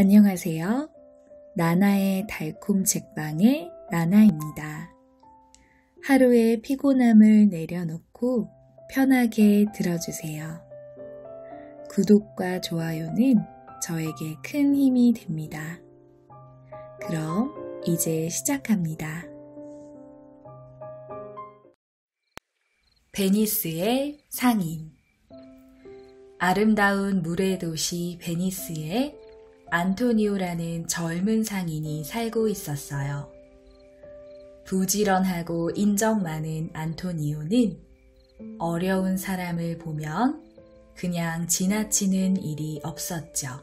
안녕하세요. 나나의 달콤 책방의 나나입니다. 하루의 피곤함을 내려놓고 편하게 들어주세요. 구독과 좋아요는 저에게 큰 힘이 됩니다. 그럼 이제 시작합니다. 베니스의 상인. 아름다운 물의 도시 베니스에 안토니오라는 젊은 상인이 살고 있었어요. 부지런하고 인정 많은 안토니오는 어려운 사람을 보면 그냥 지나치는 일이 없었죠.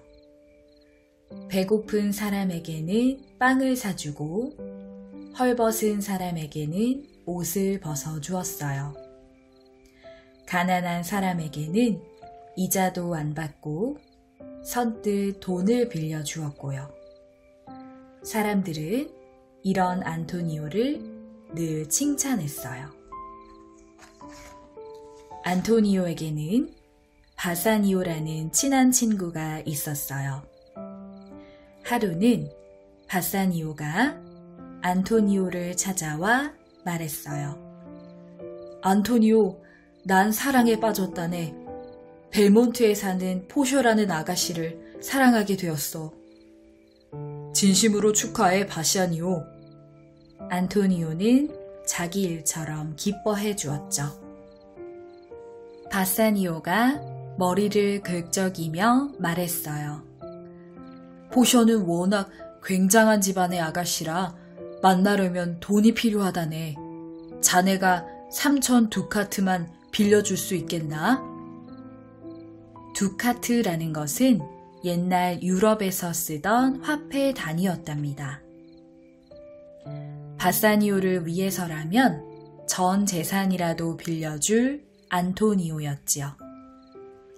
배고픈 사람에게는 빵을 사주고 헐벗은 사람에게는 옷을 벗어주었어요. 가난한 사람에게는 이자도 안 받고 선뜻 돈을 빌려주었고요. 사람들은 이런 안토니오를 늘 칭찬했어요. 안토니오에게는 바사니오라는 친한 친구가 있었어요. 하루는 바사니오가 안토니오를 찾아와 말했어요. 안토니오, 난 사랑에 빠졌다네. 벨몬트에 사는 포쇼라는 아가씨를 사랑하게 되었어. 진심으로 축하해, 바샤니오. 안토니오는 자기 일처럼 기뻐해 주었죠. 바사니오가 머리를 긁적이며 말했어요. 포쇼는 워낙 굉장한 집안의 아가씨라 만나려면 돈이 필요하다네. 자네가 3,000 두카트만 빌려줄 수 있겠나? 두카트라는 것은 옛날 유럽에서 쓰던 화폐 단위였답니다. 바사니오를 위해서라면 전 재산이라도 빌려줄 안토니오였지요.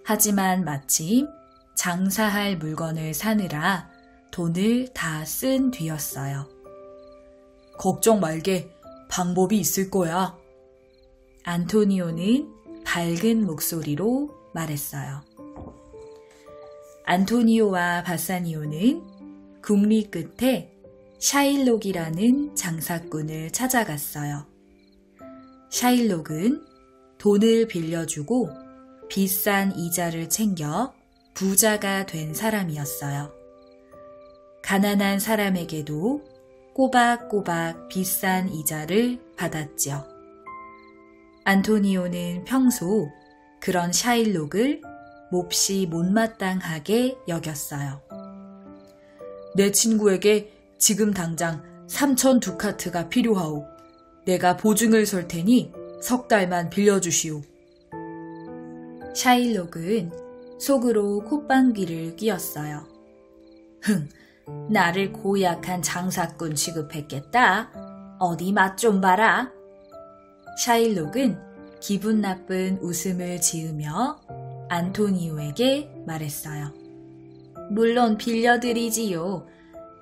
하지만 마침 장사할 물건을 사느라 돈을 다 쓴 뒤였어요. 걱정 말게, 방법이 있을 거야. 안토니오는 밝은 목소리로 말했어요. 안토니오와 바사니오는 국리 끝에 샤일록이라는 장사꾼을 찾아갔어요. 샤일록은 돈을 빌려주고 비싼 이자를 챙겨 부자가 된 사람이었어요. 가난한 사람에게도 꼬박꼬박 비싼 이자를 받았지요. 안토니오는 평소 그런 샤일록을 몹시 못마땅하게 여겼어요. 내 친구에게 지금 당장 3,000 두카트가 필요하오. 내가 보증을 설 테니 석 달만 빌려주시오. 샤일록은 속으로 콧방귀를 뀌었어요. 나를 고약한 장사꾼 취급했겠다. 어디 맛 좀 봐라. 샤일록은 기분 나쁜 웃음을 지으며 안토니오에게 말했어요. 물론 빌려드리지요.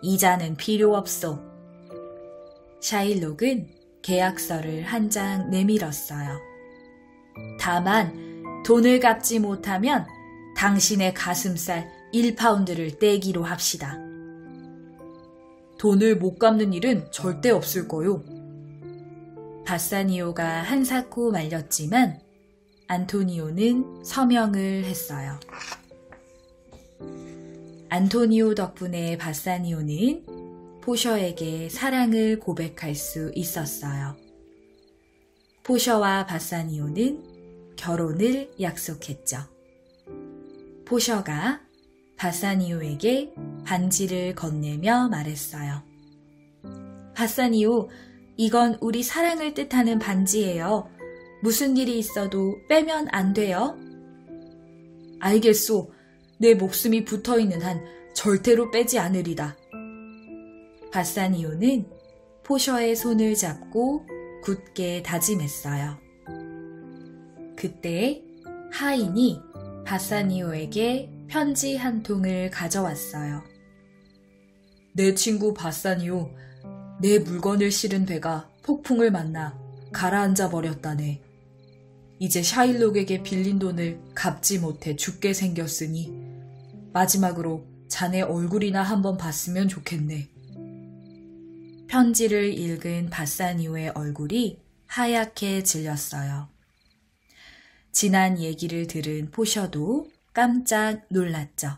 이자는 필요 없소. 샤일록은 계약서를 한 장 내밀었어요. 다만 돈을 갚지 못하면 당신의 가슴살 1파운드를 떼기로 합시다. 돈을 못 갚는 일은 절대 없을 거요. 바사니오가 한사코 말렸지만 안토니오는 서명을 했어요. 안토니오 덕분에 바사니오는 포셔에게 사랑을 고백할 수 있었어요. 포셔와 바사니오는 결혼을 약속했죠. 포셔가 바사니오에게 반지를 건네며 말했어요. 바사니오, 이건 우리 사랑을 뜻하는 반지예요. 무슨 일이 있어도 빼면 안 돼요? 알겠소. 내 목숨이 붙어있는 한 절대로 빼지 않으리다. 바사니오는 포셔의 손을 잡고 굳게 다짐했어요. 그때 하인이 바사니오에게 편지 한 통을 가져왔어요. 내 친구 바사니오, 내 물건을 실은 배가 폭풍을 만나 가라앉아 버렸다네. 이제 샤일록에게 빌린 돈을 갚지 못해 죽게 생겼으니 마지막으로 자네 얼굴이나 한번 봤으면 좋겠네. 편지를 읽은 바사니오의 얼굴이 하얗게 질렸어요. 지난 얘기를 들은 포셔도 깜짝 놀랐죠.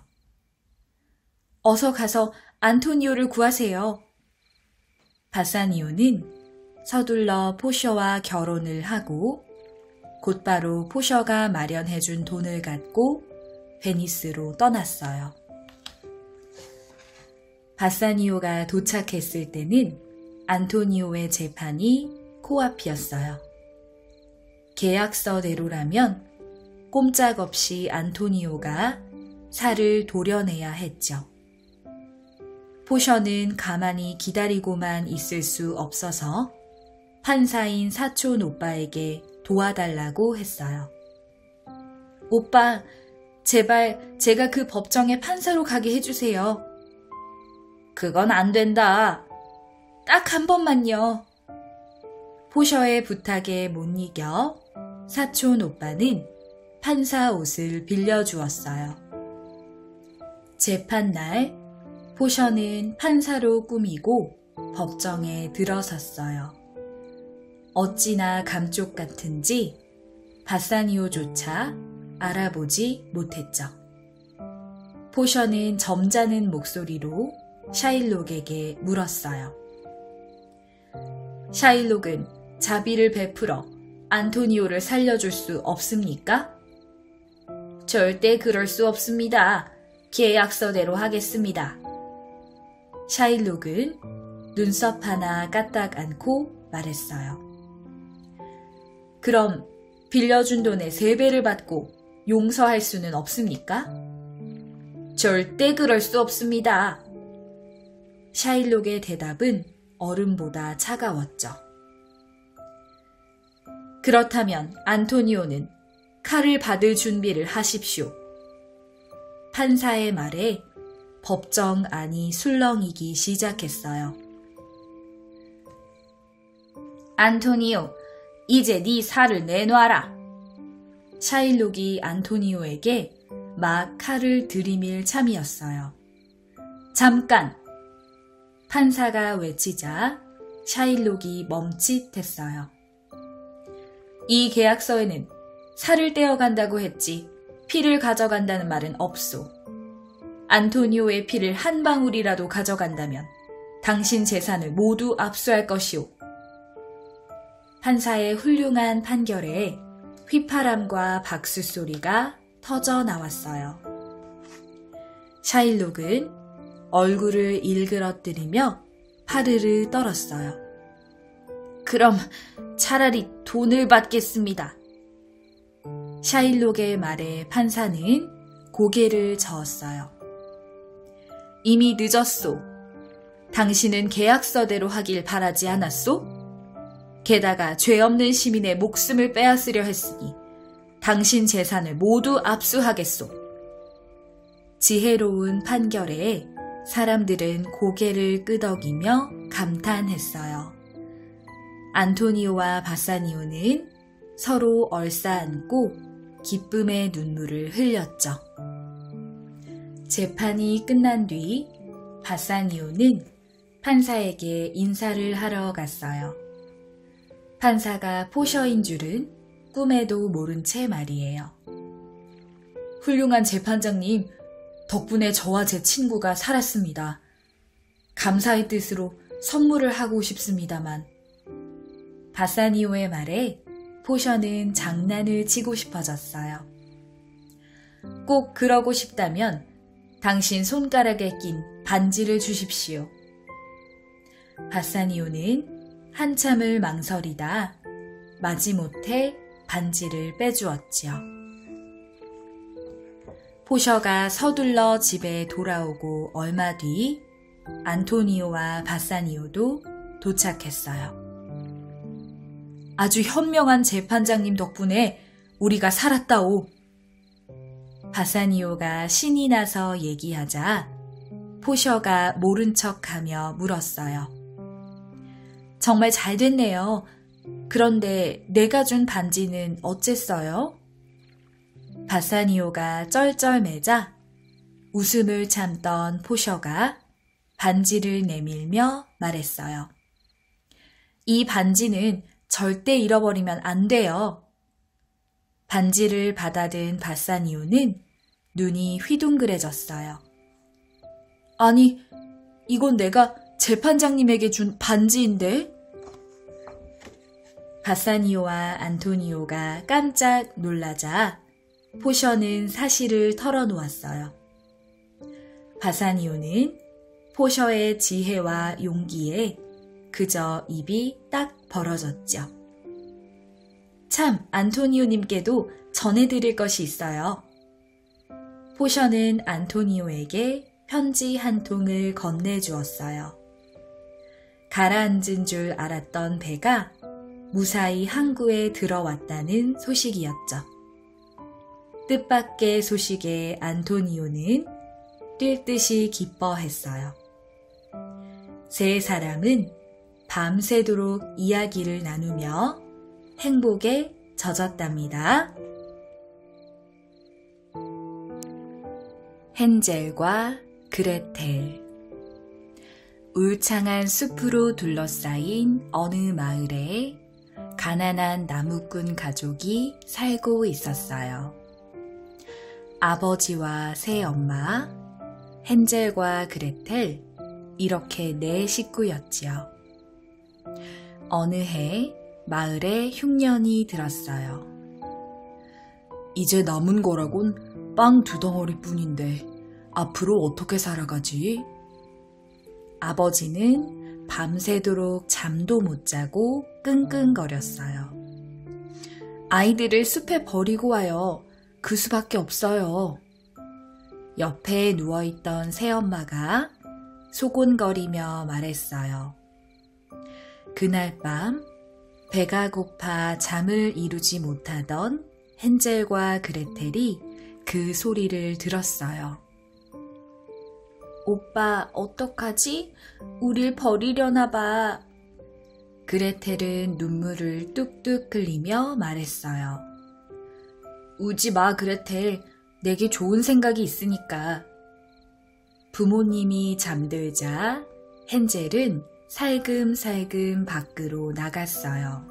어서 가서 안토니오를 구하세요. 바사니오는 서둘러 포셔와 결혼을 하고 곧바로 포셔가 마련해준 돈을 갖고 베니스로 떠났어요. 바사니오가 도착했을 때는 안토니오의 재판이 코앞이었어요. 계약서대로라면 꼼짝없이 안토니오가 살을 도려내야 했죠. 포셔는 가만히 기다리고만 있을 수 없어서 판사인 사촌 오빠에게 도와달라고 했어요. 오빠, 제발 제가 그 법정의 판사로 가게 해주세요. 그건 안 된다. 딱 한 번만요. 포셔의 부탁에 못 이겨 사촌 오빠는 판사 옷을 빌려주었어요. 재판날 포셔는 판사로 꾸미고 법정에 들어섰어요. 어찌나 감쪽 같은지 바사니오조차 알아보지 못했죠. 포셔는 점잖은 목소리로 샤일록에게 물었어요. 샤일록은 자비를 베풀어 안토니오를 살려줄 수 없습니까? 절대 그럴 수 없습니다. 계약서대로 하겠습니다. 샤일록은 눈썹 하나 까딱 않고 말했어요. 그럼 빌려준 돈의 3배를 받고 용서할 수는 없습니까? 절대 그럴 수 없습니다. 샤일록의 대답은 얼음보다 차가웠죠. 그렇다면 안토니오는 칼을 받을 준비를 하십시오. 판사의 말에 법정 안이 술렁이기 시작했어요. 안토니오, 이제 네 살을 내놔라. 샤일록이 안토니오에게 막 칼을 들이밀 참이었어요. 잠깐! 판사가 외치자 샤일록이 멈칫했어요. 이 계약서에는 살을 떼어간다고 했지 피를 가져간다는 말은 없소. 안토니오의 피를 한 방울이라도 가져간다면 당신 재산을 모두 압수할 것이오. 판사의 훌륭한 판결에 휘파람과 박수 소리가 터져 나왔어요. 샤일록은 얼굴을 일그러뜨리며 파르르 떨었어요. 그럼 차라리 돈을 받겠습니다. 샤일록의 말에 판사는 고개를 저었어요. 이미 늦었소. 당신은 계약서대로 하길 바라지 않았소? 게다가 죄 없는 시민의 목숨을 빼앗으려 했으니 당신 재산을 모두 압수하겠소. 지혜로운 판결에 사람들은 고개를 끄덕이며 감탄했어요. 안토니오와 바사니오는 서로 얼싸안고 기쁨의 눈물을 흘렸죠. 재판이 끝난 뒤 바사니오는 판사에게 인사를 하러 갔어요. 판사가 포셔인 줄은 꿈에도 모른 채 말이에요. 훌륭한 재판장님, 덕분에 저와 제 친구가 살았습니다. 감사의 뜻으로 선물을 하고 싶습니다만. 바사니오의 말에 포셔는 장난을 치고 싶어졌어요. 꼭 그러고 싶다면 당신 손가락에 낀 반지를 주십시오. 바사니오는 한참을 망설이다 마지못해 반지를 빼주었지요. 포셔가 서둘러 집에 돌아오고 얼마 뒤 안토니오와 바사니오도 도착했어요. 아주 현명한 재판장님 덕분에 우리가 살았다오. 바사니오가 신이 나서 얘기하자 포셔가 모른 척하며 물었어요. 정말 잘 됐네요. 그런데 내가 준 반지는 어쨌어요? 바사니오가 쩔쩔매자 웃음을 참던 포셔가 반지를 내밀며 말했어요. 이 반지는 절대 잃어버리면 안 돼요. 반지를 받아든 바사니오는 눈이 휘둥그레졌어요. 아니, 이건 내가 재판장님에게 준 반지인데? 바사니오와 안토니오가 깜짝 놀라자 포셔는 사실을 털어놓았어요. 바사니오는 포셔의 지혜와 용기에 그저 입이 딱 벌어졌죠. 참, 안토니오님께도 전해드릴 것이 있어요. 포셔는 안토니오에게 편지 한 통을 건네주었어요. 가라앉은 줄 알았던 배가 무사히 항구에 들어왔다는 소식이었죠. 뜻밖의 소식에 안토니오는 뛸 듯이 기뻐했어요. 세 사람은 밤새도록 이야기를 나누며 행복에 젖었답니다. 헨젤과 그레텔. 울창한 숲으로 둘러싸인 어느 마을에 가난한 나무꾼 가족이 살고 있었어요. 아버지와 새엄마, 헨젤과 그레텔, 이렇게 네 식구였지요. 어느 해 마을에 흉년이 들었어요. 이제 남은 거라곤 빵 2덩어리뿐인데 앞으로 어떻게 살아가지? 아버지는 밤새도록 잠도 못 자고 끙끙거렸어요. 아이들을 숲에 버리고 와요. 그 수밖에 없어요. 옆에 누워있던 새엄마가 소곤거리며 말했어요. 그날 밤 배가 고파 잠을 이루지 못하던 헨젤과 그레텔이 그 소리를 들었어요. 오빠, 어떡하지? 우릴 버리려나 봐. 그레텔은 눈물을 뚝뚝 흘리며 말했어요. 우지 마, 그레텔. 내게 좋은 생각이 있으니까. 부모님이 잠들자 헨젤은 살금살금 밖으로 나갔어요.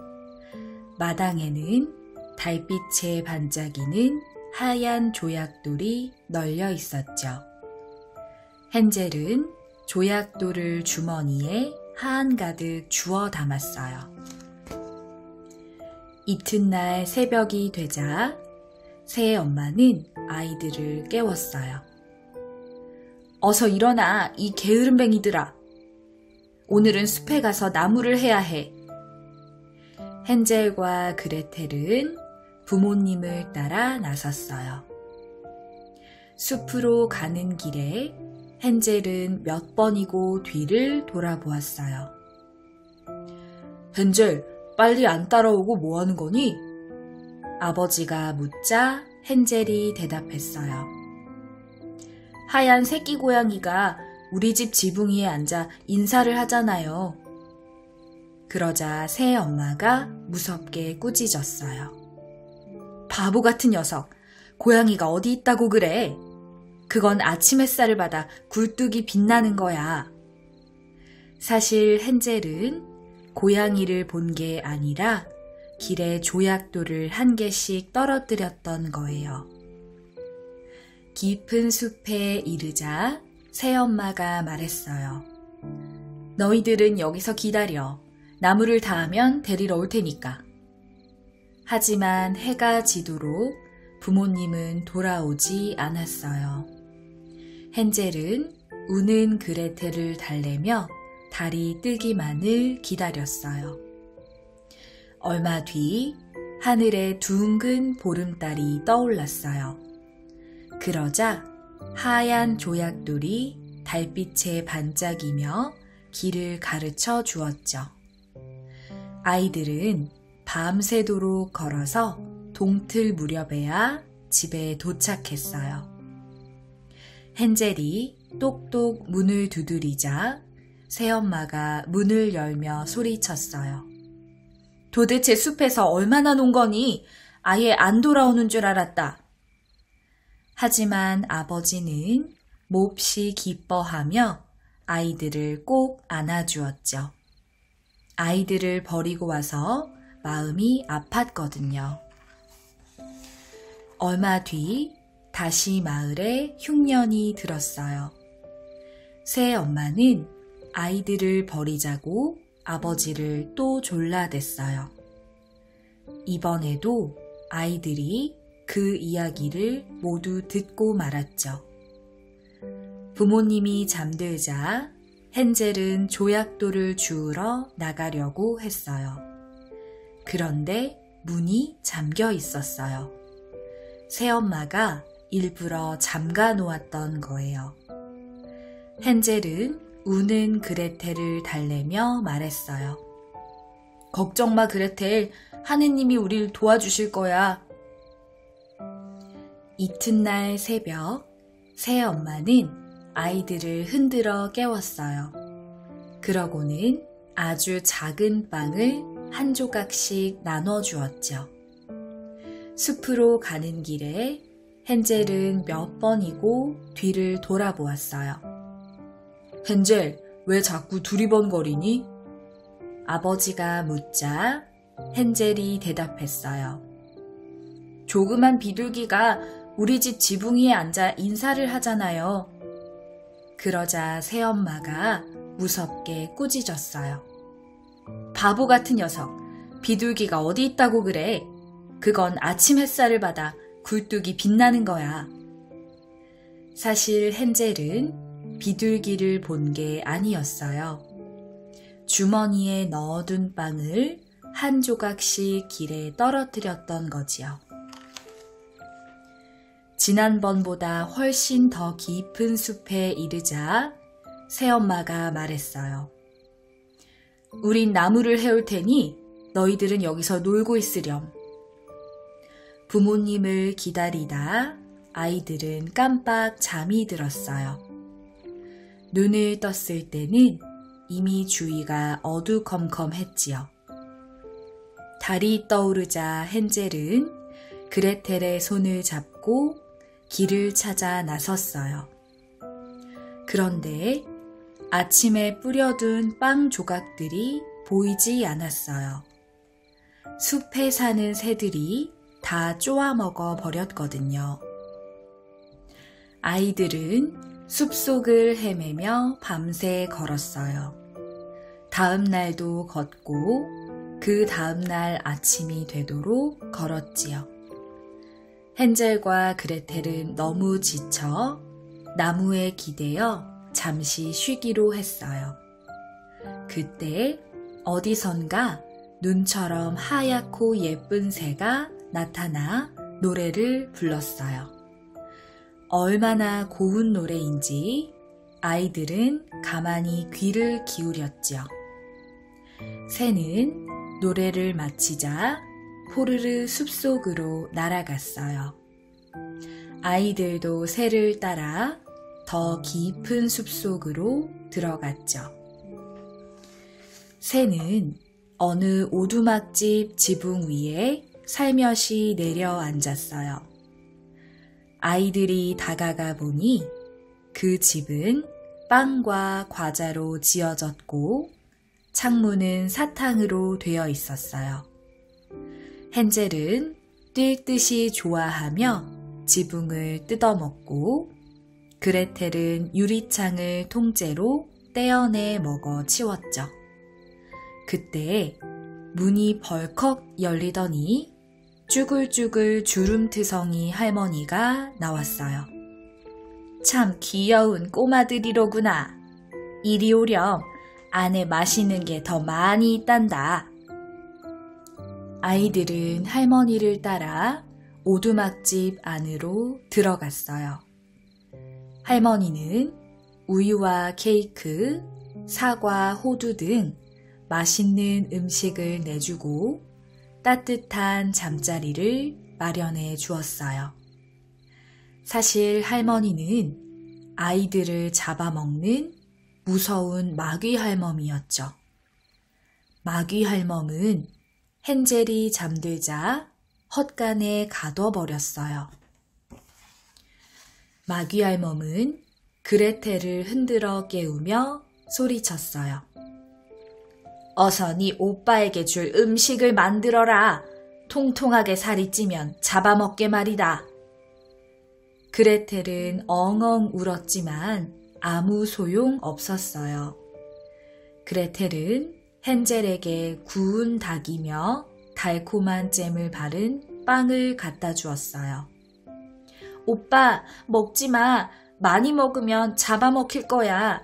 마당에는 달빛에 반짝이는 하얀 조약돌이 널려 있었죠. 헨젤은 조약돌을 주머니에 한가득 주워 담았어요. 이튿날 새벽이 되자 새엄마는 아이들을 깨웠어요. 어서 일어나, 이 게으름뱅이들아. 오늘은 숲에 가서 나무를 해야 해. 헨젤과 그레텔은 부모님을 따라 나섰어요. 숲으로 가는 길에 헨젤은 몇 번이고 뒤를 돌아보았어요. 헨젤, 빨리 안 따라오고 뭐 하는 거니? 아버지가 묻자 헨젤이 대답했어요. 하얀 새끼 고양이가 우리 집 지붕 위에 앉아 인사를 하잖아요. 그러자 새엄마가 무섭게 꾸짖었어요. 바보 같은 녀석, 고양이가 어디 있다고 그래? 그건 아침 햇살을 받아 굴뚝이 빛나는 거야. 사실 헨젤은 고양이를 본 게 아니라 길에 조약돌을 한 개씩 떨어뜨렸던 거예요. 깊은 숲에 이르자 새엄마가 말했어요. 너희들은 여기서 기다려. 나무를 다 하면 데리러 올 테니까. 하지만 해가 지도록 부모님은 돌아오지 않았어요. 헨젤은 우는 그레텔을 달래며 달이 뜨기만을 기다렸어요. 얼마 뒤 하늘에 둥근 보름달이 떠올랐어요. 그러자 하얀 조약돌이 달빛에 반짝이며 길을 가르쳐 주었죠. 아이들은 밤새도록 걸어서 동틀 무렵에야 집에 도착했어요. 헨젤이 똑똑 문을 두드리자 새엄마가 문을 열며 소리쳤어요. 도대체 숲에서 얼마나 논 거니? 아예 안 돌아오는 줄 알았다. 하지만 아버지는 몹시 기뻐하며 아이들을 꼭 안아주었죠. 아이들을 버리고 와서 마음이 아팠거든요. 얼마 뒤 다시 마을에 흉년이 들었어요. 새 엄마는 아이들을 버리자고 아버지를 또 졸라댔어요. 이번에도 아이들이 그 이야기를 모두 듣고 말았죠. 부모님이 잠들자 헨젤은 조약돌을 주우러 나가려고 했어요. 그런데 문이 잠겨 있었어요. 새엄마가 일부러 잠가 놓았던 거예요. 헨젤은 우는 그레텔을 달래며 말했어요. 걱정 마, 그레텔. 하느님이 우릴 도와주실 거야. 이튿날 새벽, 새엄마는 아이들을 흔들어 깨웠어요. 그러고는 아주 작은 빵을 한 조각씩 나눠주었죠. 숲으로 가는 길에 헨젤은 몇 번이고 뒤를 돌아보았어요. 헨젤, 왜 자꾸 두리번거리니? 아버지가 묻자 헨젤이 대답했어요. 조그만 비둘기가 우리 집 지붕 위에 앉아 인사를 하잖아요. 그러자 새엄마가 무섭게 꾸짖었어요. 바보 같은 녀석, 비둘기가 어디 있다고 그래? 그건 아침 햇살을 받아 굴뚝이 빛나는 거야. 사실 헨젤은 비둘기를 본 게 아니었어요. 주머니에 넣어둔 빵을 한 조각씩 길에 떨어뜨렸던 거지요. 지난번보다 훨씬 더 깊은 숲에 이르자 새엄마가 말했어요. 우린 나무를 해올 테니 너희들은 여기서 놀고 있으렴. 부모님을 기다리다 아이들은 깜빡 잠이 들었어요. 눈을 떴을 때는 이미 주위가 어두컴컴했지요. 달이 떠오르자 헨젤은 그레텔의 손을 잡고 길을 찾아 나섰어요. 그런데 아침에 뿌려둔 빵 조각들이 보이지 않았어요. 숲에 사는 새들이 다 쪼아먹어 버렸거든요. 아이들은 숲속을 헤매며 밤새 걸었어요. 다음 날도 걷고 그 다음 날 아침이 되도록 걸었지요. 헨젤과 그레텔은 너무 지쳐 나무에 기대어 잠시 쉬기로 했어요. 그때 어디선가 눈처럼 하얗고 예쁜 새가 나타나 노래를 불렀어요. 얼마나 고운 노래인지 아이들은 가만히 귀를 기울였죠. 새는 노래를 마치자 호르르 숲속으로 날아갔어요. 아이들도 새를 따라 더 깊은 숲속으로 들어갔죠. 새는 어느 오두막집 지붕 위에 살며시 내려앉았어요. 아이들이 다가가 보니 그 집은 빵과 과자로 지어졌고 창문은 사탕으로 되어 있었어요. 헨젤은 뛸 듯이 좋아하며 지붕을 뜯어먹고 그레텔은 유리창을 통째로 떼어내 먹어 치웠죠. 그때 문이 벌컥 열리더니 쭈글쭈글 주름트성이 할머니가 나왔어요. 참 귀여운 꼬마들이로구나. 이리 오렴. 안에 맛있는 게 더 많이 있단다. 아이들은 할머니를 따라 오두막집 안으로 들어갔어요. 할머니는 우유와 케이크, 사과, 호두 등 맛있는 음식을 내주고 따뜻한 잠자리를 마련해 주었어요. 사실 할머니는 아이들을 잡아먹는 무서운 마귀 할멈이었죠. 마귀 할멈은 헨젤이 잠들자 헛간에 가둬버렸어요. 마귀 할멈은 그레텔을 흔들어 깨우며 소리쳤어요. 어서 네 오빠에게 줄 음식을 만들어라. 통통하게 살이 찌면 잡아먹게 말이다. 그레텔은 엉엉 울었지만 아무 소용 없었어요. 그레텔은 헨젤에게 구운 닭이며 달콤한 잼을 바른 빵을 갖다 주었어요. 오빠, 먹지 마. 많이 먹으면 잡아먹힐 거야.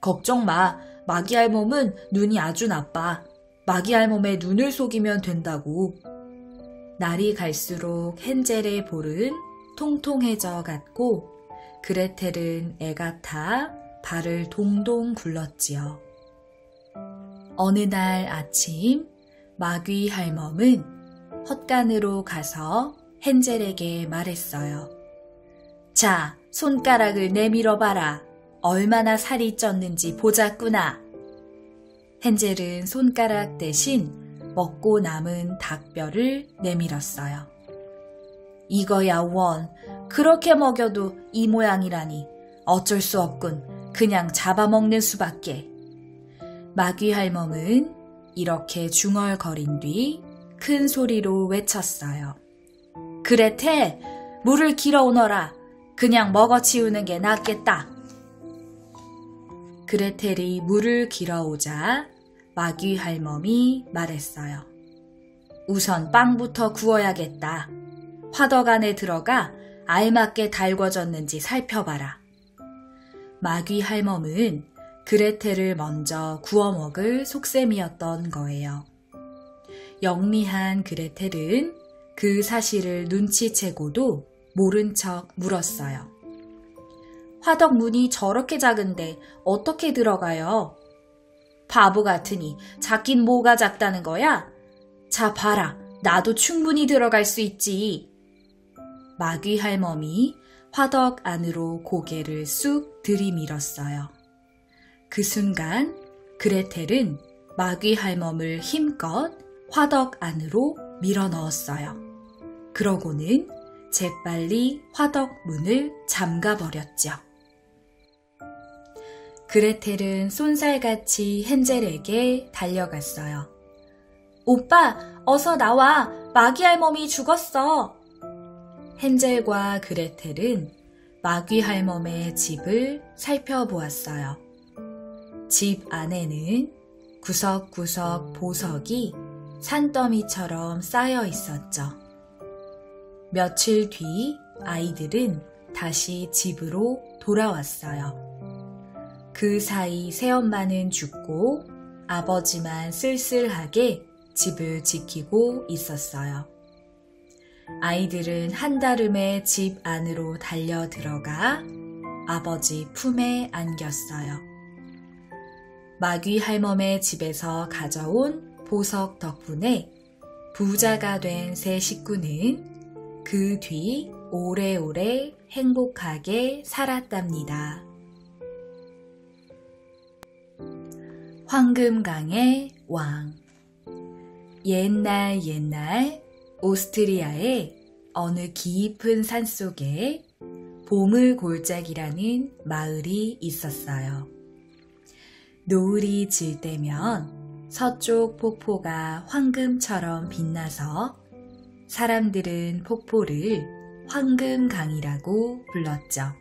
걱정 마. 마귀알몸은 눈이 아주 나빠. 마귀알몸의 눈을 속이면 된다고. 날이 갈수록 헨젤의 볼은 통통해져 갔고 그레텔은 애가 타 발을 동동 굴렀지요. 어느 날 아침 마귀 할멈은 헛간으로 가서 헨젤에게 말했어요. 자, 손가락을 내밀어 봐라. 얼마나 살이 쪘는지 보자꾸나. 헨젤은 손가락 대신 먹고 남은 닭뼈를 내밀었어요. 이거야 원. 그렇게 먹여도 이 모양이라니. 어쩔 수 없군. 그냥 잡아먹는 수밖에. 마귀 할멈은 이렇게 중얼거린 뒤 큰 소리로 외쳤어요. 그레텔, 물을 길어오너라. 그냥 먹어치우는 게 낫겠다. 그레텔이 물을 길어오자 마귀 할멈이 말했어요. 우선 빵부터 구워야겠다. 화덕 안에 들어가 알맞게 달궈졌는지 살펴봐라. 마귀 할멈은 그레텔을 먼저 구워 먹을 속셈이었던 거예요. 영리한 그레텔은 그 사실을 눈치채고도 모른 척 물었어요. 화덕 문이 저렇게 작은데 어떻게 들어가요? 바보 같으니 작긴 뭐가 작다는 거야? 자 봐라, 나도 충분히 들어갈 수 있지. 마귀 할멈이 화덕 안으로 고개를 쑥 들이밀었어요. 그 순간 그레텔은 마귀 할멈을 힘껏 화덕 안으로 밀어 넣었어요. 그러고는 재빨리 화덕 문을 잠가버렸죠. 그레텔은 쏜살같이 헨젤에게 달려갔어요. 오빠, 어서 나와. 마귀 할멈이 죽었어. 헨젤과 그레텔은 마귀 할멈의 집을 살펴보았어요. 집 안에는 구석구석 보석이 산더미처럼 쌓여 있었죠. 며칠 뒤 아이들은 다시 집으로 돌아왔어요. 그 사이 새엄마는 죽고 아버지만 쓸쓸하게 집을 지키고 있었어요. 아이들은 한달음에 집 안으로 달려 들어가 아버지 품에 안겼어요. 마귀 할멈의 집에서 가져온 보석 덕분에 부자가 된 세 식구는 그 뒤 오래오래 행복하게 살았답니다. 황금강의 왕. 옛날 오스트리아의 어느 깊은 산속에 보물골짜기라는 마을이 있었어요. 노을이 질 때면 서쪽 폭포가 황금처럼 빛나서 사람들은 폭포를 황금강이라고 불렀죠.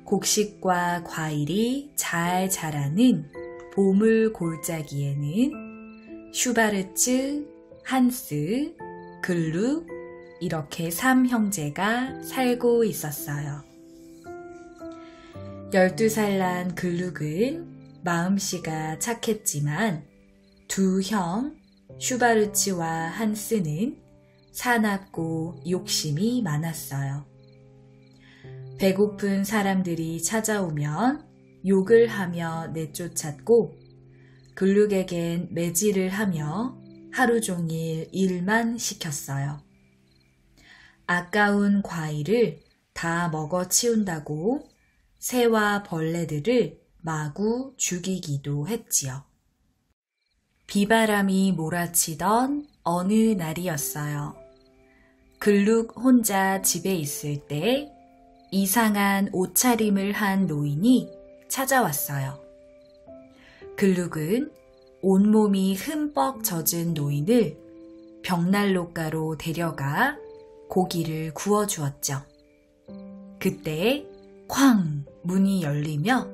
곡식과 과일이 잘 자라는 보물 골짜기에는 슈바르츠, 한스, 글룩 이렇게 3형제가 살고 있었어요. 12살 난 글룩은 마음씨가 착했지만 두 형 슈바르츠와 한스는 사납고 욕심이 많았어요. 배고픈 사람들이 찾아오면 욕을 하며 내쫓았고 글룩에겐 매질을 하며 하루 종일 일만 시켰어요. 아까운 과일을 다 먹어치운다고 새와 벌레들을 마구 죽이기도 했지요. 비바람이 몰아치던 어느 날이었어요. 글룩 혼자 집에 있을 때 이상한 옷차림을 한 노인이 찾아왔어요. 글룩은 온몸이 흠뻑 젖은 노인을 벽난로가로 데려가 고기를 구워주었죠. 그때 쾅 문이 열리며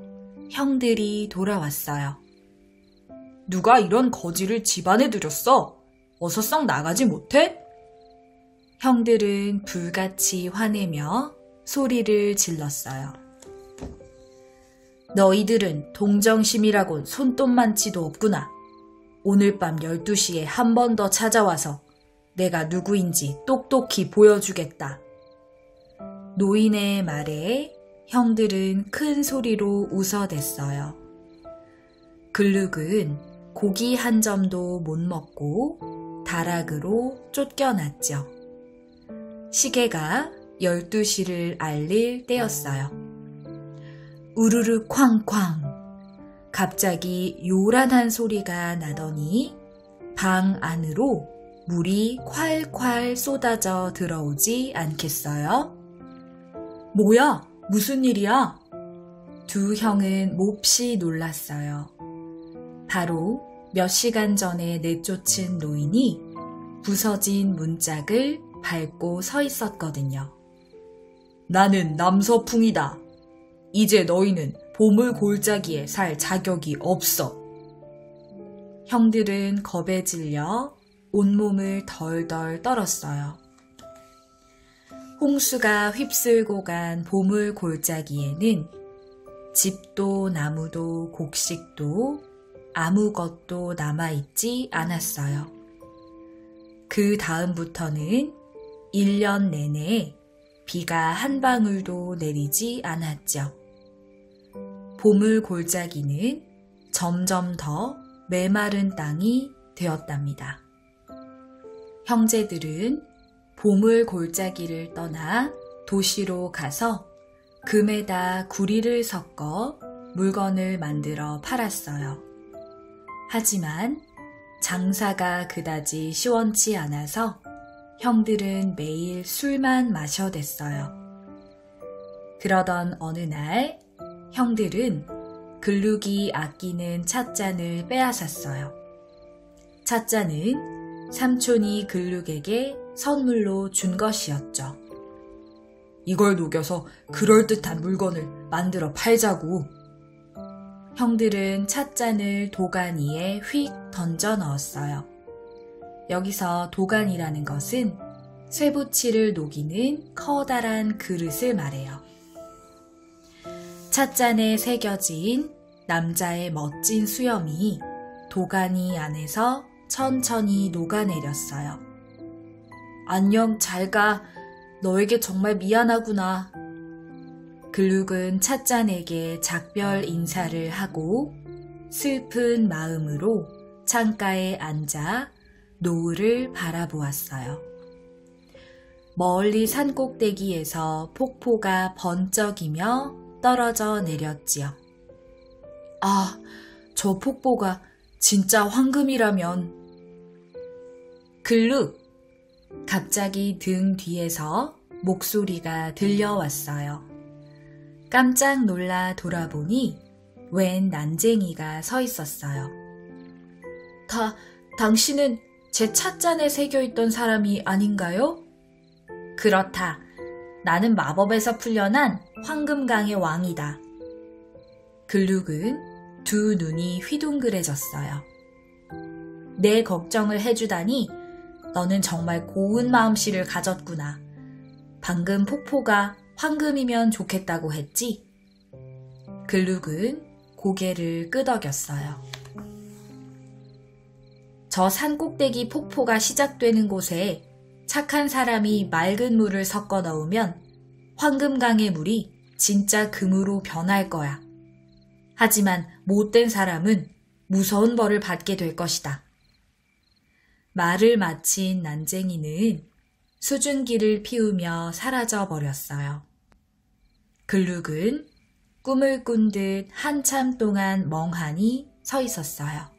형들이 돌아왔어요. 누가 이런 거지를 집안에 들였어? 어서 썩 나가지 못해? 형들은 불같이 화내며 소리를 질렀어요. 너희들은 동정심이라곤 손톱만치도 없구나. 오늘 밤 12시에 한 번 더 찾아와서 내가 누구인지 똑똑히 보여주겠다. 노인의 말에 형들은 큰 소리로 웃어댔어요. 글룩은 고기 한 점도 못 먹고 다락으로 쫓겨났죠. 시계가 12시를 알릴 때였어요. 우르르 쾅쾅. 갑자기 요란한 소리가 나더니 방 안으로 물이 콸콸 쏟아져 들어오지 않겠어요? 뭐야? 무슨 일이야? 두 형은 몹시 놀랐어요. 바로 몇 시간 전에 내쫓은 노인이 부서진 문짝을 밟고 서 있었거든요. 나는 남서풍이다. 이제 너희는 보물 골짜기에 살 자격이 없어. 형들은 겁에 질려 온몸을 덜덜 떨었어요. 홍수가 휩쓸고 간 보물 골짜기에는 집도 나무도 곡식도 아무것도 남아있지 않았어요. 그 다음부터는 1년 내내 비가 한 방울도 내리지 않았죠. 보물 골짜기는 점점 더 메마른 땅이 되었답니다. 형제들은 보물 골짜기를 떠나 도시로 가서 금에다 구리를 섞어 물건을 만들어 팔았어요. 하지만 장사가 그다지 시원치 않아서 형들은 매일 술만 마셔댔어요. 그러던 어느 날 형들은 글룩이 아끼는 찻잔을 빼앗았어요. 찻잔은 삼촌이 글룩에게 선물로 준 것이었죠. 이걸 녹여서 그럴듯한 물건을 만들어 팔자고. 형들은 찻잔을 도가니에 휙 던져 넣었어요. 여기서 도가니라는 것은 쇠붙이를 녹이는 커다란 그릇을 말해요. 찻잔에 새겨진 남자의 멋진 수염이 도가니 안에서 천천히 녹아내렸어요. 안녕, 잘 가. 너에게 정말 미안하구나. 글룩은 찻잔에게 작별 인사를 하고 슬픈 마음으로 창가에 앉아 노을을 바라보았어요. 멀리 산꼭대기에서 폭포가 번쩍이며 떨어져 내렸지요. 아, 저 폭포가 진짜 황금이라면. 글룩! 갑자기 등 뒤에서 목소리가 들려왔어요. 깜짝 놀라 돌아보니 웬 난쟁이가 서 있었어요. 당신은 제 찻잔에 새겨있던 사람이 아닌가요? 그렇다. 나는 마법에서 풀려난 황금강의 왕이다. 글룩은 두 눈이 휘둥그레졌어요. 내 걱정을 해주다니 너는 정말 고운 마음씨를 가졌구나. 방금 폭포가 황금이면 좋겠다고 했지? 글룩은 고개를 끄덕였어요. 저 산꼭대기 폭포가 시작되는 곳에 착한 사람이 맑은 물을 섞어 넣으면 황금강의 물이 진짜 금으로 변할 거야. 하지만 못된 사람은 무서운 벌을 받게 될 것이다. 말을 마친 난쟁이는 수증기를 피우며 사라져 버렸어요. 글룩은 꿈을 꾼 듯 한참 동안 멍하니 서 있었어요.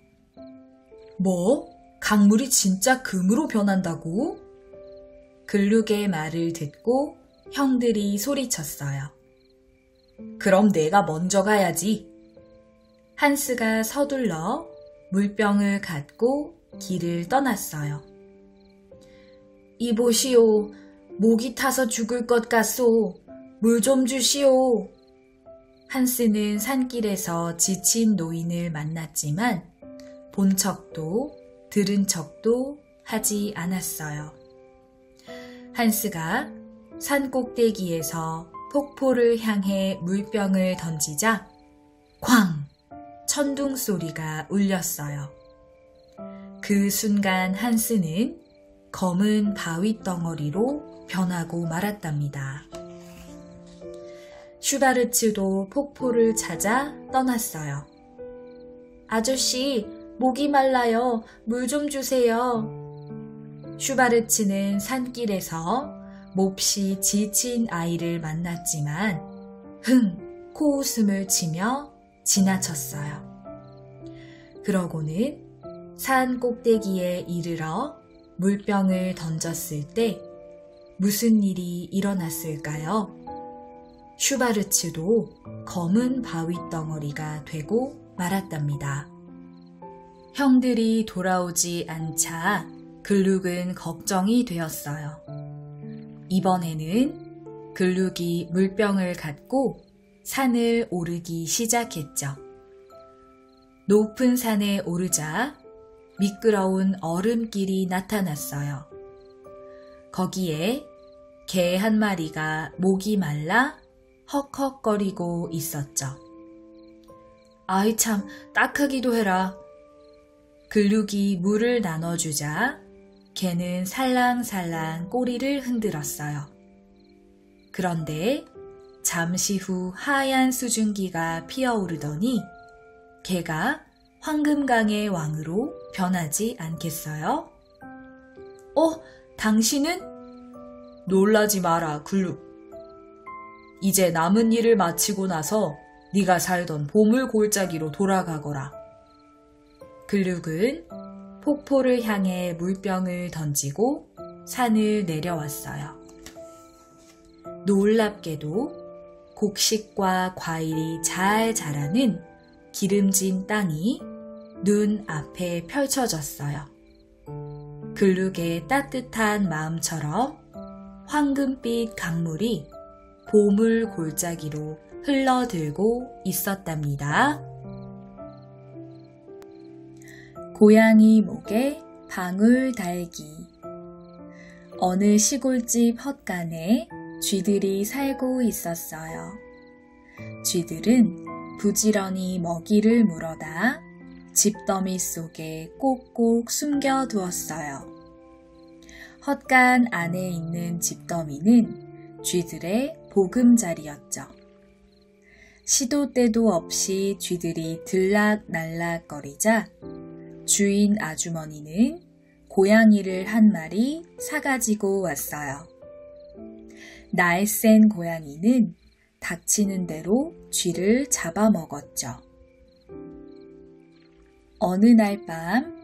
뭐? 강물이 진짜 금으로 변한다고? 글룩의 말을 듣고 형들이 소리쳤어요. 그럼 내가 먼저 가야지. 한스가 서둘러 물병을 갖고 길을 떠났어요. 이보시오, 목이 타서 죽을 것 같소. 물 좀 주시오. 한스는 산길에서 지친 노인을 만났지만 본 척도 들은 척도 하지 않았어요. 한스가 산 꼭대기에서 폭포를 향해 물병을 던지자 쾅! 천둥 소리가 울렸어요. 그 순간 한스는 검은 바위 덩어리로 변하고 말았답니다. 슈바르츠도 폭포를 찾아 떠났어요. 아저씨, 목이 말라요. 물 좀 주세요. 슈바르츠는 산길에서 몹시 지친 아이를 만났지만 코웃음을 치며 지나쳤어요. 그러고는 산 꼭대기에 이르러 물병을 던졌을 때 무슨 일이 일어났을까요? 슈바르츠도 검은 바위 덩어리가 되고 말았답니다. 형들이 돌아오지 않자 글룩은 걱정이 되었어요. 이번에는 글룩이 물병을 갖고 산을 오르기 시작했죠. 높은 산에 오르자 미끄러운 얼음길이 나타났어요. 거기에 개 한 마리가 목이 말라 헉헉거리고 있었죠. 아이 참, 딱하기도 해라. 글룩이 물을 나눠주자 개는 살랑살랑 꼬리를 흔들었어요. 그런데 잠시 후 하얀 수증기가 피어오르더니 개가 황금강의 왕으로 변하지 않겠어요? 당신은? 놀라지 마라, 글룩. 이제 남은 일을 마치고 나서 네가 살던 보물 골짜기로 돌아가거라. 글룩은 폭포를 향해 물병을 던지고 산을 내려왔어요. 놀랍게도 곡식과 과일이 잘 자라는 기름진 땅이 눈 앞에 펼쳐졌어요. 글룩의 따뜻한 마음처럼 황금빛 강물이 보물 골짜기로 흘러들고 있었답니다. 고양이 목에 방울 달기. 어느 시골집 헛간에 쥐들이 살고 있었어요. 쥐들은 부지런히 먹이를 물어다 집더미 속에 꼭꼭 숨겨두었어요. 헛간 안에 있는 집더미는 쥐들의 보금자리였죠. 시도 때도 없이 쥐들이 들락날락거리자 주인 아주머니는 고양이를 한 마리 사가지고 왔어요. 날쌘 고양이는 닥치는 대로 쥐를 잡아먹었죠. 어느 날 밤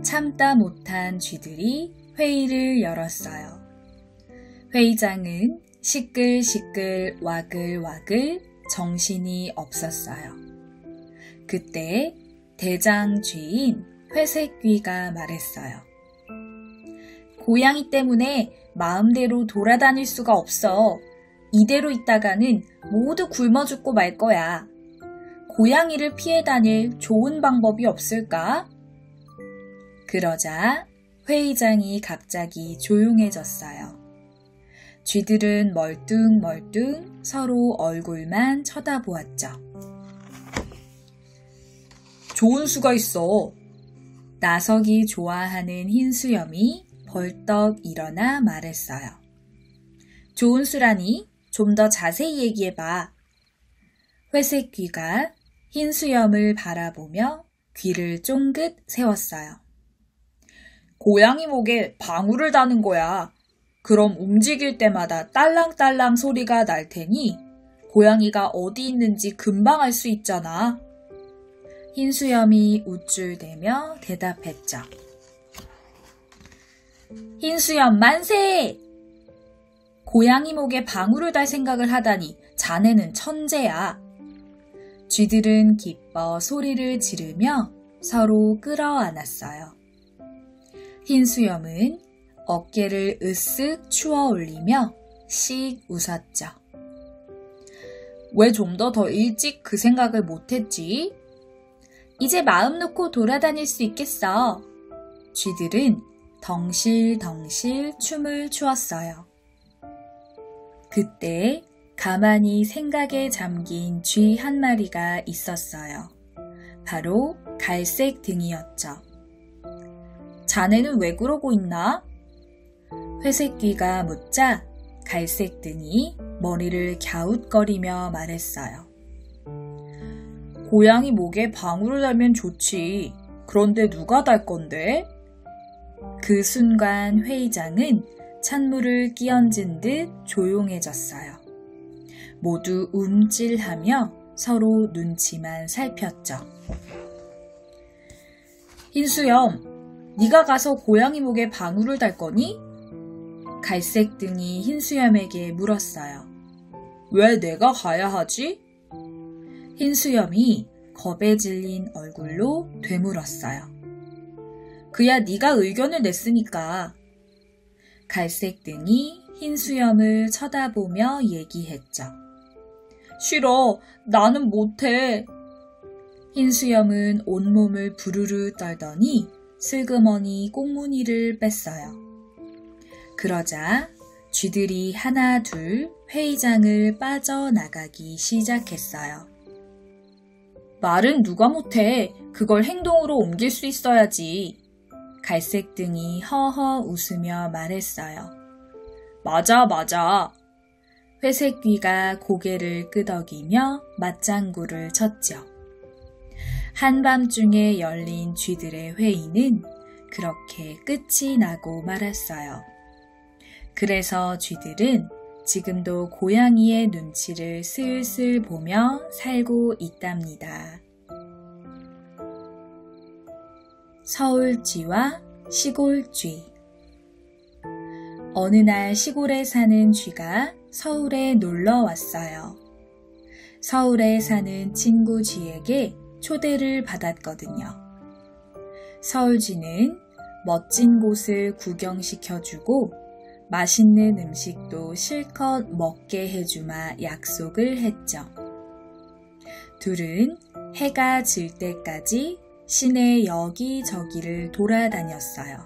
참다 못한 쥐들이 회의를 열었어요. 회의장은 시끌시끌 와글와글 정신이 없었어요. 그때 대장 쥐인 회색귀가 말했어요. 고양이 때문에 마음대로 돌아다닐 수가 없어. 이대로 있다가는 모두 굶어 죽고 말 거야. 고양이를 피해 다닐 좋은 방법이 없을까? 그러자 회의장이 갑자기 조용해졌어요. 쥐들은 멀뚱멀뚱 서로 얼굴만 쳐다보았죠. 좋은 수가 있어. 나서기 좋아하는 흰수염이 벌떡 일어나 말했어요. 좋은 수라니? 좀 더 자세히 얘기해봐. 회색귀가 흰수염을 바라보며 귀를 쫑긋 세웠어요. 고양이 목에 방울을 다는 거야. 그럼 움직일 때마다 딸랑딸랑 소리가 날 테니 고양이가 어디 있는지 금방 알 수 있잖아. 흰수염이 우쭐대며 대답했죠. 흰수염 만세! 고양이 목에 방울을 달 생각을 하다니 자네는 천재야. 쥐들은 기뻐 소리를 지르며 서로 끌어안았어요. 흰수염은 어깨를 으쓱 추어 올리며 씩 웃었죠. 왜 좀 더 일찍 그 생각을 못했지? 이제 마음 놓고 돌아다닐 수 있겠어. 쥐들은 덩실덩실 춤을 추었어요. 그때 가만히 생각에 잠긴 쥐 한 마리가 있었어요. 바로 갈색 등이었죠. 자네는 왜 그러고 있나? 회색 귀가 묻자 갈색 등이 머리를 갸웃거리며 말했어요. 고양이 목에 방울을 달면 좋지. 그런데 누가 달 건데? 그 순간 회의장은 찬물을 끼얹은 듯 조용해졌어요. 모두 움찔하며 서로 눈치만 살폈죠. 흰수염, 네가 가서 고양이 목에 방울을 달 거니? 갈색 등이 흰수염에게 물었어요. 왜 내가 가야 하지? 흰수염이 겁에 질린 얼굴로 되물었어요. 그야 네가 의견을 냈으니까. 갈색 등이 흰수염을 쳐다보며 얘기했죠. 싫어, 나는 못해. 흰수염은 온몸을 부르르 떨더니 슬그머니 꽁무니를 뺐어요. 그러자 쥐들이 하나 둘 회의장을 빠져나가기 시작했어요. 말은 누가 못해. 그걸 행동으로 옮길 수 있어야지. 갈색 등이 허허 웃으며 말했어요. 맞아. 회색 귀가 고개를 끄덕이며 맞장구를 쳤죠. 한밤중에 열린 쥐들의 회의는 그렇게 끝이 나고 말았어요. 그래서 쥐들은 지금도 고양이의 눈치를 슬슬 보며 살고 있답니다. 서울쥐와 시골쥐. 어느 날 시골에 사는 쥐가 서울에 놀러 왔어요. 서울에 사는 친구 쥐에게 초대를 받았거든요. 서울쥐는 멋진 곳을 구경시켜주고 맛있는 음식도 실컷 먹게 해주마 약속을 했죠. 둘은 해가 질 때까지 시내 여기저기를 돌아다녔어요.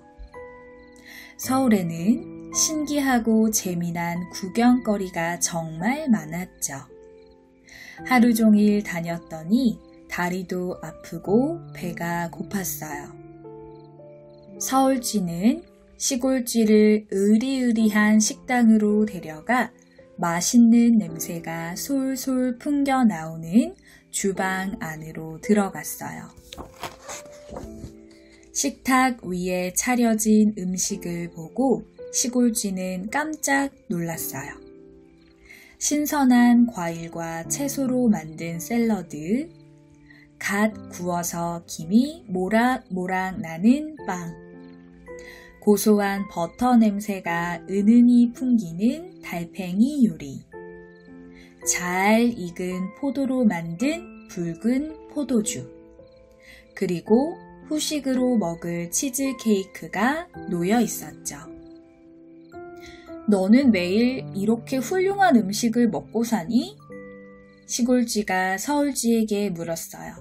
서울에는 신기하고 재미난 구경거리가 정말 많았죠. 하루 종일 다녔더니 다리도 아프고 배가 고팠어요. 서울쥐는 시골쥐를 으리으리한 식당으로 데려가 맛있는 냄새가 솔솔 풍겨 나오는 주방 안으로 들어갔어요. 식탁 위에 차려진 음식을 보고 시골쥐는 깜짝 놀랐어요. 신선한 과일과 채소로 만든 샐러드, 갓 구워서 김이 모락모락 나는 빵, 고소한 버터 냄새가 은은히 풍기는 달팽이 요리, 잘 익은 포도로 만든 붉은 포도주, 그리고 후식으로 먹을 치즈케이크가 놓여 있었죠. 너는 매일 이렇게 훌륭한 음식을 먹고 사니? 시골쥐가 서울쥐에게 물었어요.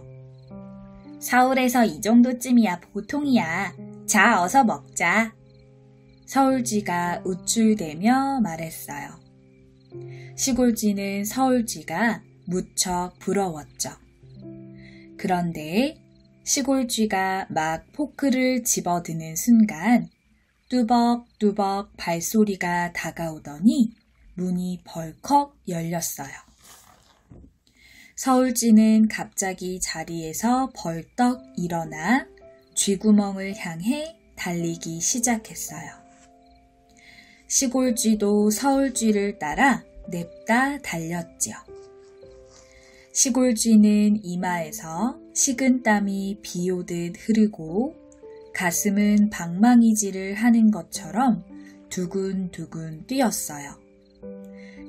서울에서 이 정도쯤이야 보통이야. 자, 어서 먹자. 서울쥐가 우쭐대며 말했어요. 시골쥐는 서울쥐가 무척 부러웠죠. 그런데 시골쥐가 막 포크를 집어드는 순간 뚜벅뚜벅 발소리가 다가오더니 문이 벌컥 열렸어요. 서울쥐는 갑자기 자리에서 벌떡 일어나 쥐구멍을 향해 달리기 시작했어요. 시골쥐도 서울쥐를 따라 냅다 달렸지요. 시골쥐는 이마에서 식은땀이 비오듯 흐르고 가슴은 방망이질을 하는 것처럼 두근두근 뛰었어요.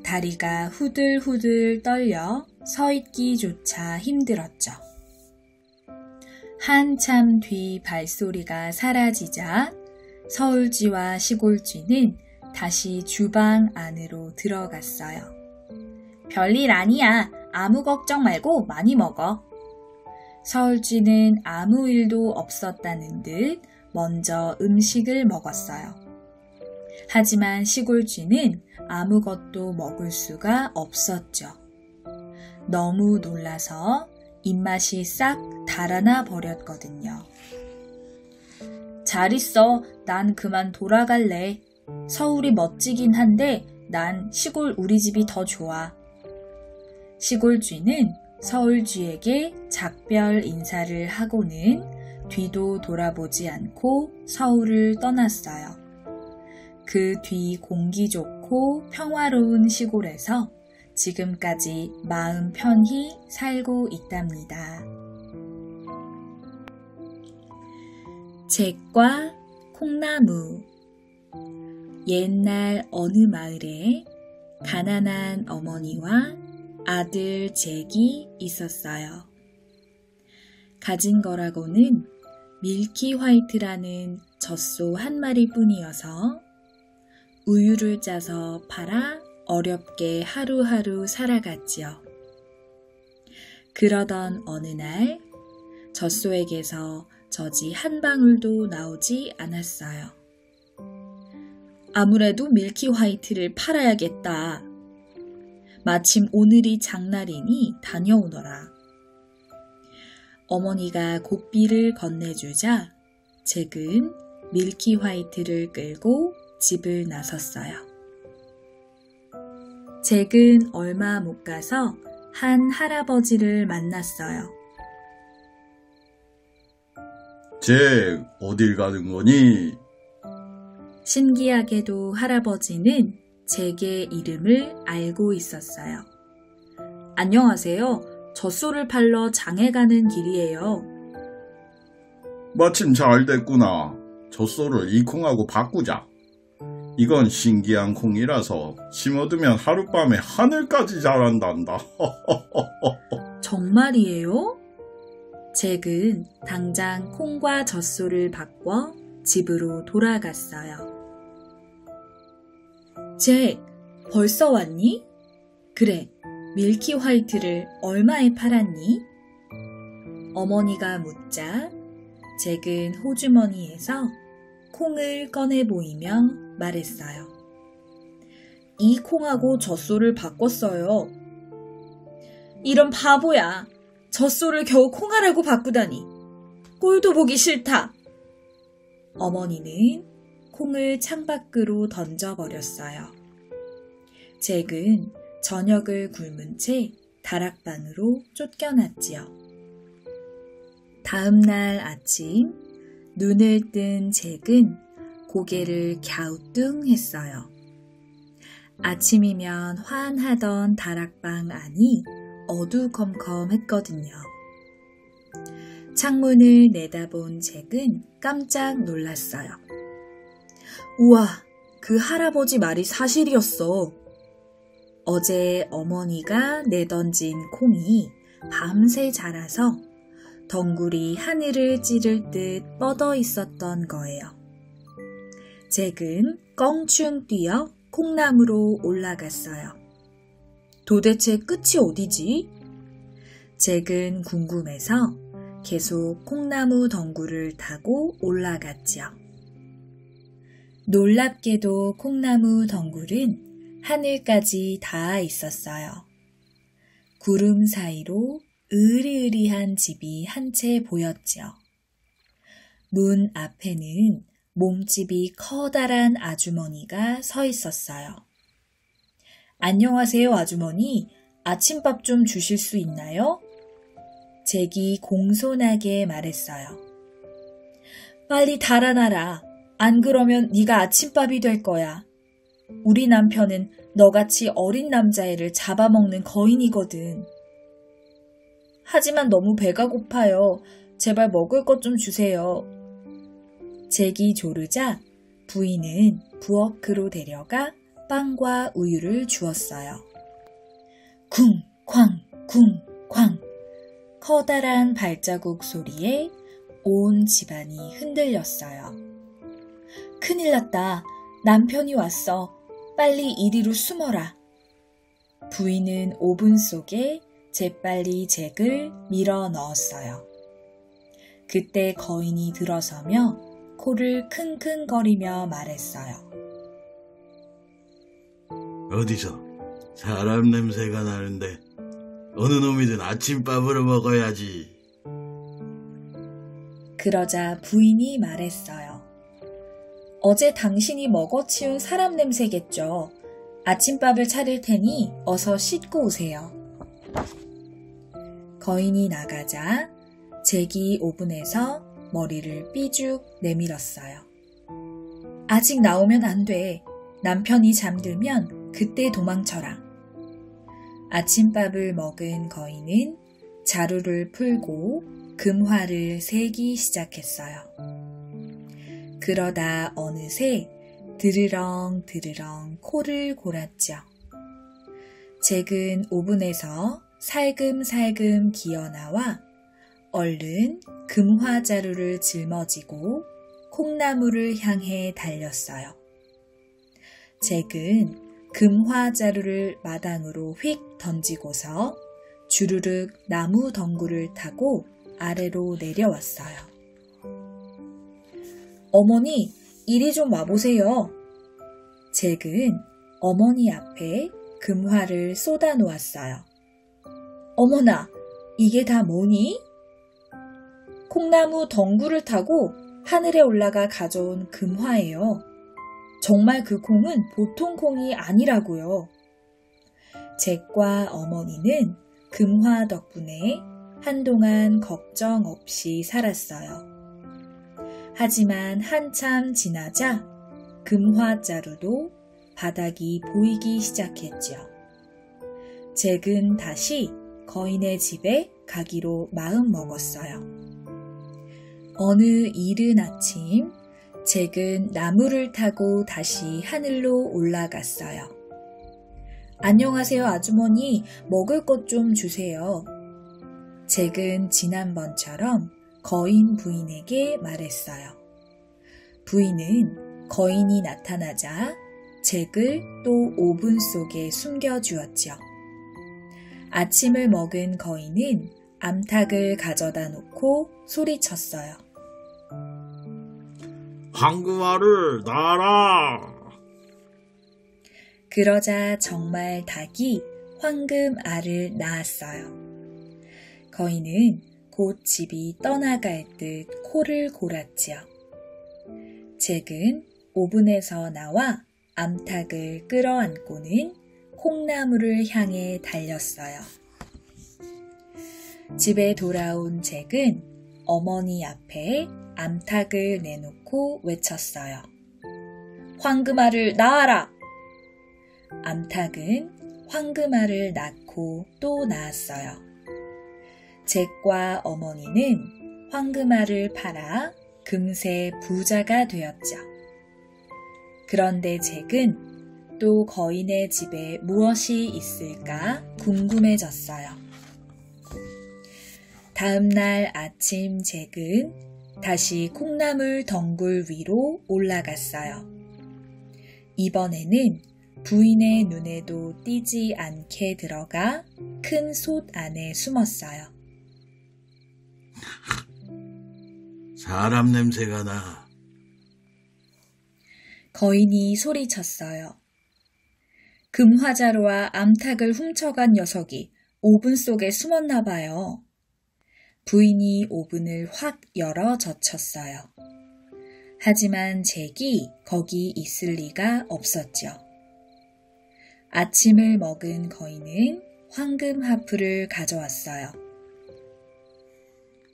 다리가 후들후들 떨려 서 있기조차 힘들었죠. 한참 뒤 발소리가 사라지자 서울쥐와 시골쥐는 다시 주방 안으로 들어갔어요. 별일 아니야. 아무 걱정 말고 많이 먹어. 서울쥐는 아무 일도 없었다는 듯 먼저 음식을 먹었어요. 하지만 시골쥐는 아무것도 먹을 수가 없었죠. 너무 놀라서 입맛이 싹 달아나 버렸거든요. 잘 있어. 난 그만 돌아갈래. 서울이 멋지긴 한데 난 시골 우리 집이 더 좋아. 시골쥐는 서울쥐에게 작별 인사를 하고는 뒤도 돌아보지 않고 서울을 떠났어요. 그 뒤 공기 좋고 평화로운 시골에서 지금까지 마음 편히 살고 있답니다. 잭과 콩나무. 옛날 어느 마을에 가난한 어머니와 아들 잭이 있었어요. 가진 거라고는 밀키 화이트라는 젖소 한 마리뿐이어서 우유를 짜서 팔아 어렵게 하루하루 살아갔지요. 그러던 어느 날 젖소에게서 젖이 한 방울도 나오지 않았어요. 아무래도 밀키 화이트를 팔아야겠다. 마침 오늘이 장날이니 다녀오너라. 어머니가 고삐를 건네주자 잭은 밀키 화이트를 끌고 집을 나섰어요. 잭은 얼마 못 가서 한 할아버지를 만났어요. 잭, 어딜 가는 거니? 신기하게도 할아버지는 잭의 이름을 알고 있었어요. 안녕하세요. 젖소를 팔러 장에 가는 길이에요. 마침 잘 됐구나. 젖소를 이 콩하고 바꾸자. 이건 신기한 콩이라서 심어두면 하룻밤에 하늘까지 자란단다. 정말이에요? 잭은 당장 콩과 젖소를 바꿔 집으로 돌아갔어요. 잭, 벌써 왔니? 그래, 밀키 화이트를 얼마에 팔았니? 어머니가 묻자 잭은 호주머니에서 콩을 꺼내 보이며 말했어요. 이 콩하고 젖소를 바꿨어요. 이런 바보야. 젖소를 겨우 콩하라고 바꾸다니. 꼴도 보기 싫다. 어머니는 콩을 창밖으로 던져버렸어요. 잭은 저녁을 굶은 채 다락방으로 쫓겨났지요. 다음 날 아침 눈을 뜬 잭은 고개를 갸우뚱했어요. 아침이면 환하던 다락방 안이 어두컴컴했거든요. 창문을 내다본 잭은 깜짝 놀랐어요. 우와, 그 할아버지 말이 사실이었어. 어제 어머니가 내던진 콩이 밤새 자라서 덩굴이 하늘을 찌를 듯 뻗어 있었던 거예요. 잭은 껑충 뛰어 콩나무로 올라갔어요. 도대체 끝이 어디지? 잭은 궁금해서 계속 콩나무 덩굴을 타고 올라갔죠. 놀랍게도 콩나무 덩굴은 하늘까지 닿아 있었어요. 구름 사이로 으리으리한 집이 한 채 보였죠. 문 앞에는 몸집이 커다란 아주머니가 서 있었어요. 안녕하세요, 아주머니. 아침밥 좀 주실 수 있나요? 잭이 공손하게 말했어요. 빨리 달아나라. 안 그러면 네가 아침밥이 될 거야. 우리 남편은 너같이 어린 남자애를 잡아먹는 거인이거든. 하지만 너무 배가 고파요. 제발 먹을 것 좀 주세요. 잭이 조르자 부인은 부엌으로 데려가 빵과 우유를 주었어요. 쿵쾅 쿵쾅 커다란 발자국 소리에 온 집안이 흔들렸어요. 큰일 났다. 남편이 왔어. 빨리 이리로 숨어라. 부인은 오븐 속에 재빨리 잭을 밀어 넣었어요. 그때 거인이 들어서며 코를 킁킁거리며 말했어요. 어디서 사람 냄새가 나는데 어느 놈이든 아침밥으로 먹어야지. 그러자 부인이 말했어요. 어제 당신이 먹어치운 사람 냄새겠죠. 아침밥을 차릴 테니 어서 씻고 오세요. 거인이 나가자 잭이 오븐에서 머리를 삐죽 내밀었어요. 아직 나오면 안 돼. 남편이 잠들면 그때 도망쳐라. 아침밥을 먹은 거인은 자루를 풀고 금화를 세기 시작했어요. 그러다 어느새 드르렁 드르렁 코를 골았죠. 잭은 오븐에서 살금살금 기어나와 얼른 금화자루를 짊어지고 콩나물을 향해 달렸어요. 잭은 금화자루를 마당으로 휙 던지고서 주르륵 나무 덩굴을 타고 아래로 내려왔어요. 어머니, 이리 좀 와보세요. 잭은 어머니 앞에 금화를 쏟아 놓았어요. 어머나, 이게 다 뭐니? 콩나무 덩굴을 타고 하늘에 올라가 가져온 금화예요. 정말 그 콩은 보통 콩이 아니라고요. 잭과 어머니는 금화 덕분에 한동안 걱정 없이 살았어요. 하지만 한참 지나자 금화자루도 바닥이 보이기 시작했죠. 잭은 다시 거인의 집에 가기로 마음먹었어요. 어느 이른 아침 잭은 나무를 타고 다시 하늘로 올라갔어요. 안녕하세요, 아주머니. 먹을 것 좀 주세요. 잭은 지난번처럼 거인 부인에게 말했어요. 부인은 거인이 나타나자 잭을 또 오븐 속에 숨겨주었죠. 아침을 먹은 거인은 암탉을 가져다 놓고 소리쳤어요. 황금알을 놔라. 그러자 정말 닭이 황금알을 낳았어요. 거인은 곧 집이 떠나갈 듯 코를 골았지요. 잭은 오븐에서 나와 암탉을 끌어안고는 콩나물을 향해 달렸어요. 집에 돌아온 잭은 어머니 앞에 암탉을 내놓고 외쳤어요. 황금알을 낳아라! 암탉은 황금알을 낳고 또 낳았어요. 잭과 어머니는 황금알을 팔아 금세 부자가 되었죠. 그런데 잭은 또 거인의 집에 무엇이 있을까 궁금해졌어요. 다음 날 아침 잭은 다시 콩나물 덩굴 위로 올라갔어요. 이번에는 부인의 눈에도 띄지 않게 들어가 큰 솥 안에 숨었어요. 사람 냄새가 나. 거인이 소리쳤어요. 금화자루와 암탉을 훔쳐간 녀석이 오븐 속에 숨었나 봐요. 부인이 오븐을 확 열어 젖혔어요. 하지만 잭이 거기 있을 리가 없었죠. 아침을 먹은 거인은 황금 하프를 가져왔어요.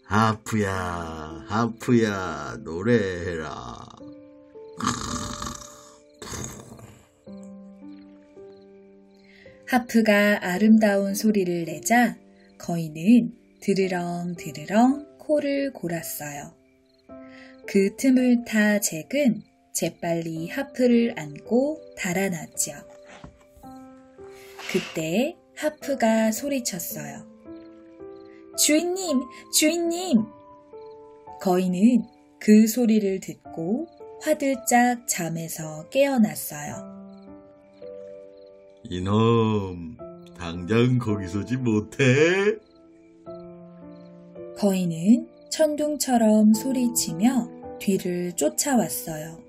하프야, 하프야, 노래해라. 하프가 아름다운 소리를 내자 거인은 드르렁 드르렁 코를 골았어요. 그 틈을 타 잭은 재빨리 하프를 안고 달아났지요. 그때 하프가 소리쳤어요. 주인님, 주인님! 거인은 그 소리를 듣고 화들짝 잠에서 깨어났어요. 이놈, 당장 거기 서지 못해? 거인은 천둥처럼 소리치며 뒤를 쫓아왔어요.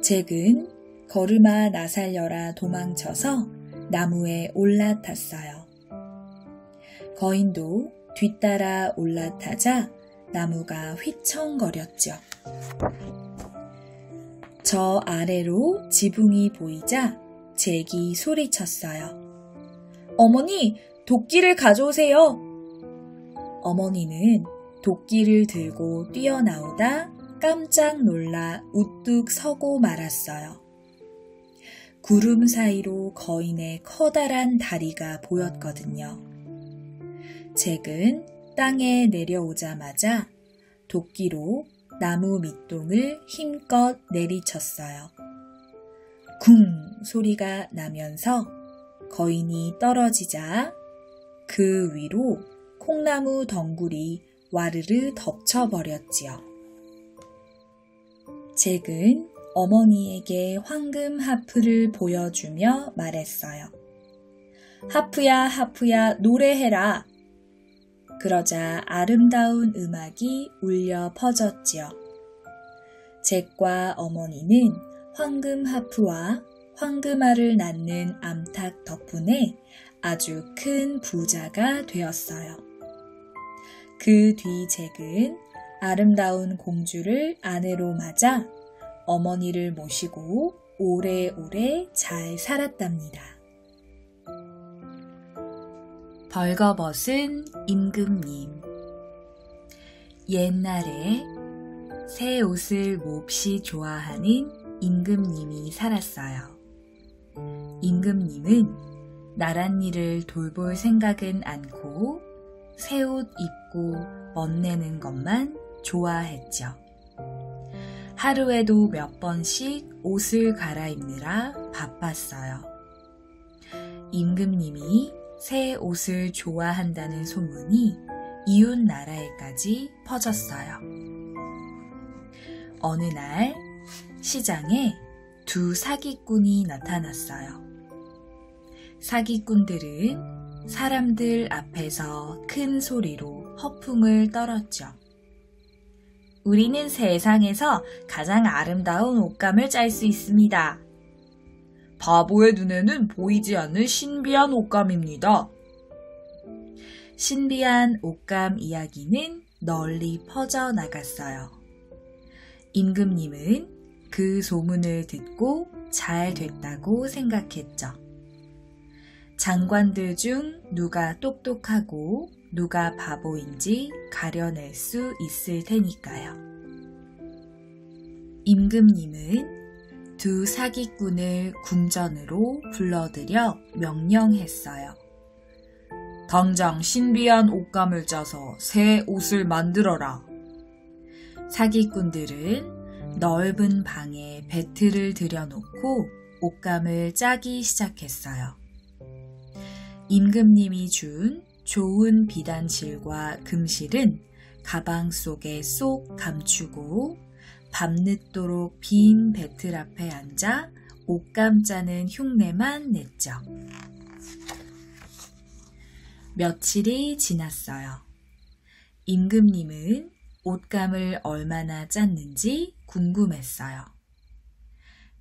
잭은 걸음아 나 살려라 도망쳐서 나무에 올라탔어요. 거인도 뒤따라 올라타자 나무가 휘청거렸죠. 저 아래로 지붕이 보이자 잭이 소리쳤어요. 어머니, 도끼를 가져오세요. 어머니는 도끼를 들고 뛰어나오다 깜짝 놀라 우뚝 서고 말았어요. 구름 사이로 거인의 커다란 다리가 보였거든요. 잭은 땅에 내려오자마자 도끼로 나무 밑동을 힘껏 내리쳤어요. 쿵 소리가 나면서 거인이 떨어지자 그 위로 콩나무 덩굴이 와르르 덮쳐버렸지요. 잭은 어머니에게 황금 하프를 보여주며 말했어요. 하프야, 하프야, 노래해라. 그러자 아름다운 음악이 울려 퍼졌지요. 잭과 어머니는 황금 하프와 황금알을 낳는 암탉 덕분에 아주 큰 부자가 되었어요. 그 뒤 잭은 아름다운 공주를 아내로 맞아 어머니를 모시고 오래오래 잘 살았답니다. 벌거벗은 임금님. 옛날에 새 옷을 몹시 좋아하는 임금님이 살았어요. 임금님은 나랏 일을 돌볼 생각은 않고 새 옷 입고 멋내는 것만 좋아했죠. 하루에도 몇 번씩 옷을 갈아입느라 바빴어요. 임금님이 새 옷을 좋아한다는 소문이 이웃 나라에까지 퍼졌어요. 어느 날 시장에 두 사기꾼이 나타났어요. 사기꾼들은 사람들 앞에서 큰 소리로 허풍을 떨었죠. 우리는 세상에서 가장 아름다운 옷감을 짤 수 있습니다. 바보의 눈에는 보이지 않는 신비한 옷감입니다. 신비한 옷감 이야기는 널리 퍼져나갔어요. 임금님은 그 소문을 듣고 잘 됐다고 생각했죠. 장관들 중 누가 똑똑하고 누가 바보인지 가려낼 수 있을 테니까요. 임금님은 두 사기꾼을 궁전으로 불러들여 명령했어요. 당장 신비한 옷감을 짜서 새 옷을 만들어라. 사기꾼들은 넓은 방에 배틀을 들여놓고 옷감을 짜기 시작했어요. 임금님이 준 좋은 비단실과 금실은 가방 속에 쏙 감추고 밤늦도록 빈 배틀 앞에 앉아 옷감 짜는 흉내만 냈죠. 며칠이 지났어요. 임금님은 옷감을 얼마나 짰는지 궁금했어요.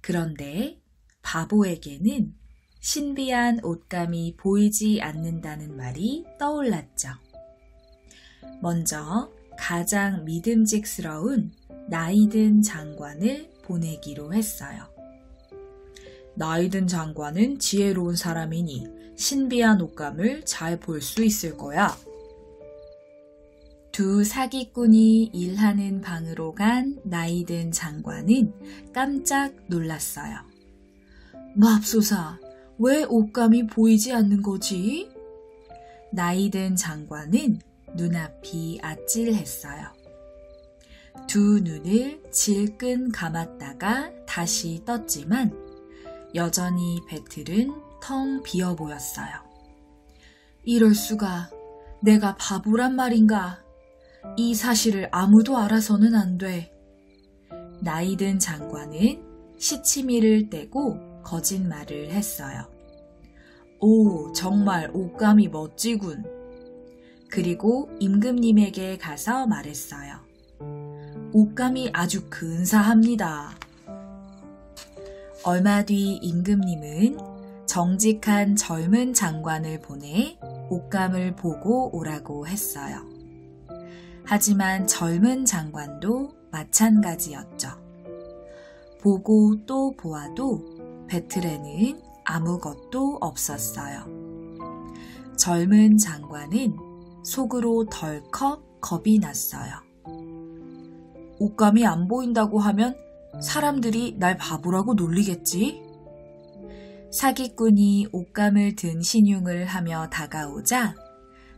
그런데 바보에게는 신비한 옷감이 보이지 않는다는 말이 떠올랐죠. 먼저 가장 믿음직스러운 나이든 장관을 보내기로 했어요. 나이든 장관은 지혜로운 사람이니 신비한 옷감을 잘 볼 수 있을 거야. 두 사기꾼이 일하는 방으로 간 나이든 장관은 깜짝 놀랐어요. 맙소사, 왜 옷감이 보이지 않는 거지? 나이든 장관은 눈앞이 아찔했어요. 두 눈을 질끈 감았다가 다시 떴지만 여전히 배틀은 텅 비어 보였어요. 이럴 수가, 내가 바보란 말인가? 이 사실을 아무도 알아서는 안 돼. 나이든 장관은 시치미를 떼고 거짓말을 했어요. 오, 정말 옷감이 멋지군. 그리고 임금님에게 가서 말했어요. 옷감이 아주 근사합니다. 얼마 뒤 임금님은 정직한 젊은 장관을 보내 옷감을 보고 오라고 했어요. 하지만 젊은 장관도 마찬가지였죠. 보고 또 보아도 배틀에는 아무것도 없었어요. 젊은 장관은 속으로 덜컥 겁이 났어요. 옷감이 안 보인다고 하면 사람들이 날 바보라고 놀리겠지? 사기꾼이 옷감을 든 신용을 하며 다가오자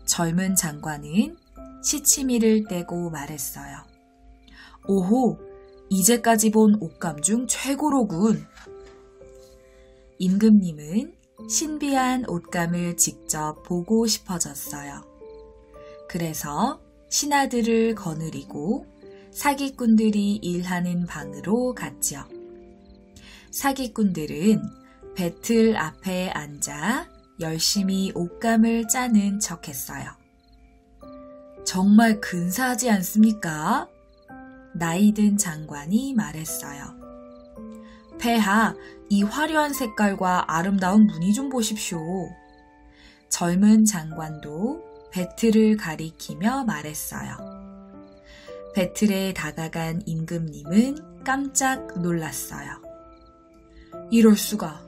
젊은 장관은 시치미를 떼고 말했어요. 오호, 이제까지 본 옷감 중 최고로군. 임금님은 신비한 옷감을 직접 보고 싶어졌어요. 그래서 신하들을 거느리고 사기꾼들이 일하는 방으로 갔지요. 사기꾼들은 배틀 앞에 앉아 열심히 옷감을 짜는 척했어요. 정말 근사하지 않습니까? 나이든 장관이 말했어요. 폐하, 이 화려한 색깔과 아름다운 무늬 좀 보십시오. 젊은 장관도 배틀을 가리키며 말했어요. 배틀에 다가간 임금님은 깜짝 놀랐어요. 이럴 수가,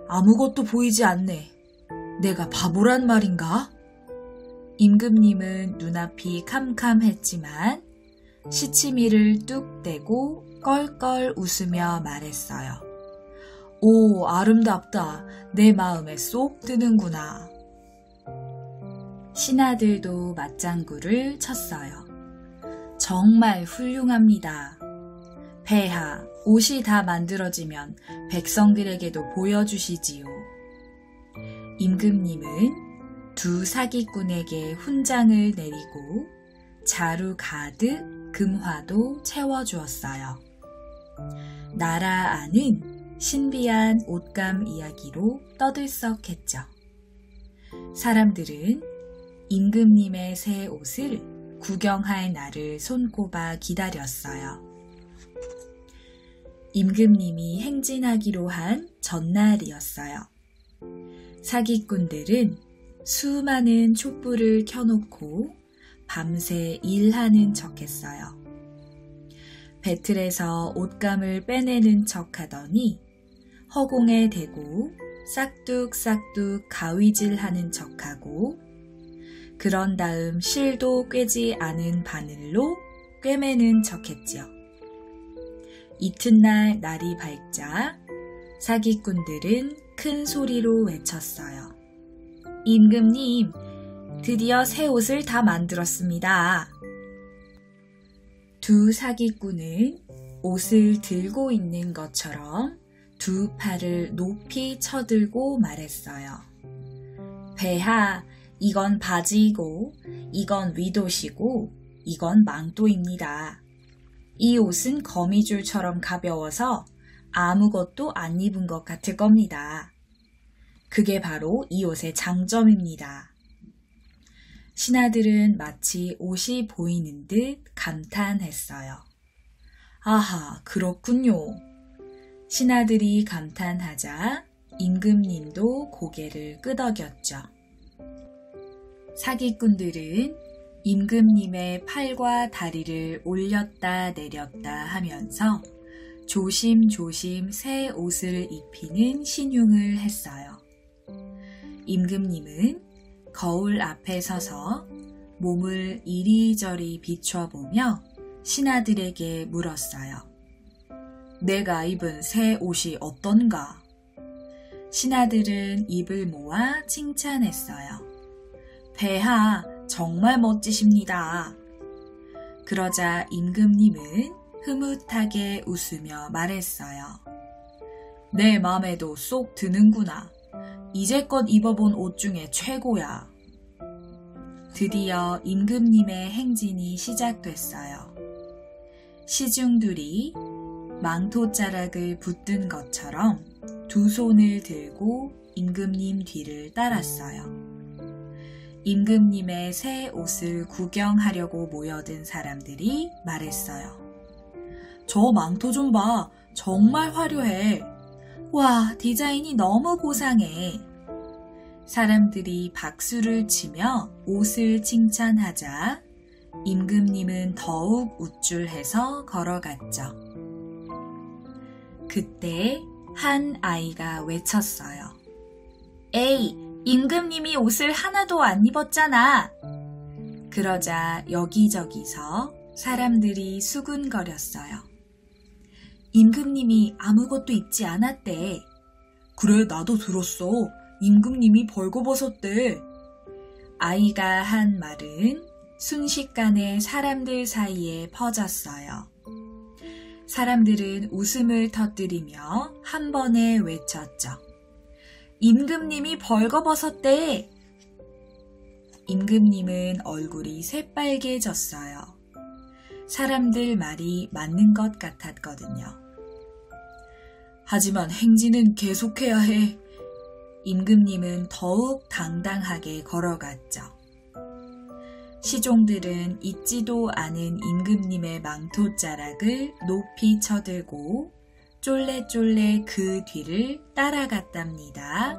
아무것도 보이지 않네. 내가 바보란 말인가? 임금님은 눈앞이 캄캄했지만 시치미를 뚝 떼고 껄껄 웃으며 말했어요. 오, 아름답다. 내 마음에 쏙 드는구나. 신하들도 맞장구를 쳤어요. 정말 훌륭합니다. 폐하, 옷이 다 만들어지면 백성들에게도 보여주시지요. 임금님은 두 사기꾼에게 훈장을 내리고 자루 가득 금화도 채워주었어요. 나라 안은 신비한 옷감 이야기로 떠들썩했죠. 사람들은 임금님의 새 옷을 구경할 날을 손꼽아 기다렸어요. 임금님이 행진하기로 한 전날이었어요. 사기꾼들은 수많은 촛불을 켜놓고 밤새 일하는 척했어요. 배틀에서 옷감을 빼내는 척하더니 허공에 대고 싹둑싹둑 가위질하는 척하고 그런 다음 실도 꿰지 않은 바늘로 꿰매는 척했지요. 이튿날 날이 밝자 사기꾼들은 큰 소리로 외쳤어요. 임금님, 드디어 새 옷을 다 만들었습니다. 두 사기꾼은 옷을 들고 있는 것처럼 두 팔을 높이 쳐들고 말했어요. 폐하, 이건 바지이고, 이건 윗옷이고, 이건 망토입니다. 이 옷은 거미줄처럼 가벼워서 아무것도 안 입은 것 같을 겁니다. 그게 바로 이 옷의 장점입니다. 신하들은 마치 옷이 보이는 듯 감탄했어요. 아하, 그렇군요. 신하들이 감탄하자 임금님도 고개를 끄덕였죠. 사기꾼들은 임금님의 팔과 다리를 올렸다 내렸다 하면서 조심조심 새 옷을 입히는 신용을 했어요. 임금님은 거울 앞에 서서 몸을 이리저리 비춰보며 신하들에게 물었어요. 내가 입은 새 옷이 어떤가? 신하들은 입을 모아 칭찬했어요. 폐하, 정말 멋지십니다. 그러자 임금님은 흐뭇하게 웃으며 말했어요. 내 맘에도 쏙 드는구나. 이제껏 입어본 옷 중에 최고야. 드디어 임금님의 행진이 시작됐어요. 시중들이 망토자락을 붙든 것처럼 두 손을 들고 임금님 뒤를 따랐어요. 임금님의 새 옷을 구경하려고 모여든 사람들이 말했어요. 저 망토 좀 봐. 정말 화려해. 와, 디자인이 너무 고상해. 사람들이 박수를 치며 옷을 칭찬하자 임금님은 더욱 우쭐해서 걸어갔죠. 그때 한 아이가 외쳤어요. 에이, 임금님이 옷을 하나도 안 입었잖아. 그러자 여기저기서 사람들이 수군거렸어요. 임금님이 아무것도 입지 않았대. 그래, 나도 들었어. 임금님이 벌거벗었대. 아이가 한 말은 순식간에 사람들 사이에 퍼졌어요. 사람들은 웃음을 터뜨리며 한 번에 외쳤죠. 임금님이 벌거벗었대. 임금님은 얼굴이 새빨개졌어요. 사람들 말이 맞는 것 같았거든요. 하지만 행진은 계속해야 해. 임금님은 더욱 당당하게 걸어갔죠. 시종들은 잊지도 않은 임금님의 망토자락을 높이 쳐들고 쫄래쫄래 그 뒤를 따라갔답니다.